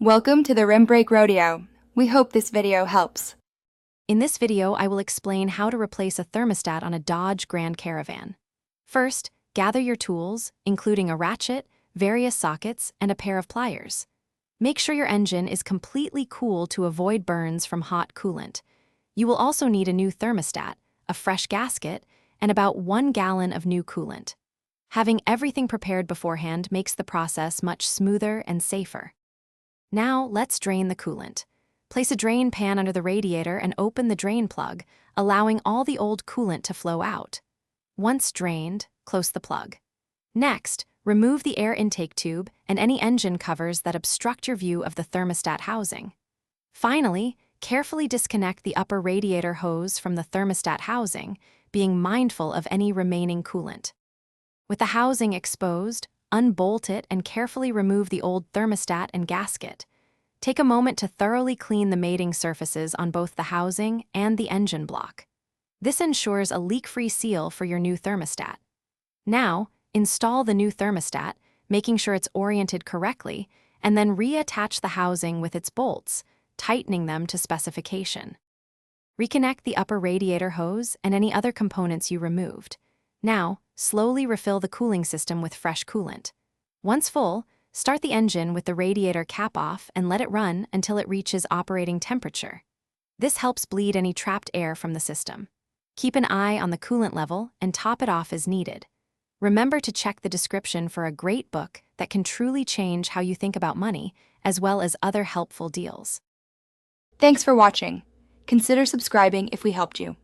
Welcome to the Rim Brake Rodeo. We hope this video helps. In this video, I will explain how to replace a thermostat on a Dodge Grand Caravan. First, gather your tools, including a ratchet, various sockets, and a pair of pliers. Make sure your engine is completely cool to avoid burns from hot coolant. You will also need a new thermostat, a fresh gasket, and about 1 gallon of new coolant. Having everything prepared beforehand makes the process much smoother and safer. Now, let's drain the coolant. Place a drain pan under the radiator and open the drain plug, allowing all the old coolant to flow out. Once drained, close the plug. Next, remove the air intake tube and any engine covers that obstruct your view of the thermostat housing. Finally, carefully disconnect the upper radiator hose from the thermostat housing, being mindful of any remaining coolant. With the housing exposed, unbolt it and carefully remove the old thermostat and gasket. Take a moment to thoroughly clean the mating surfaces on both the housing and the engine block. This ensures a leak-free seal for your new thermostat. Now, install the new thermostat, making sure it's oriented correctly, and then reattach the housing with its bolts, tightening them to specification. Reconnect the upper radiator hose and any other components you removed. Now, slowly refill the cooling system with fresh coolant. Once full, start the engine with the radiator cap off and let it run until it reaches operating temperature. This helps bleed any trapped air from the system. Keep an eye on the coolant level and top it off as needed. Remember to check the description for a great book that can truly change how you think about money, as well as other helpful deals. Thanks for watching. Consider subscribing if we helped you.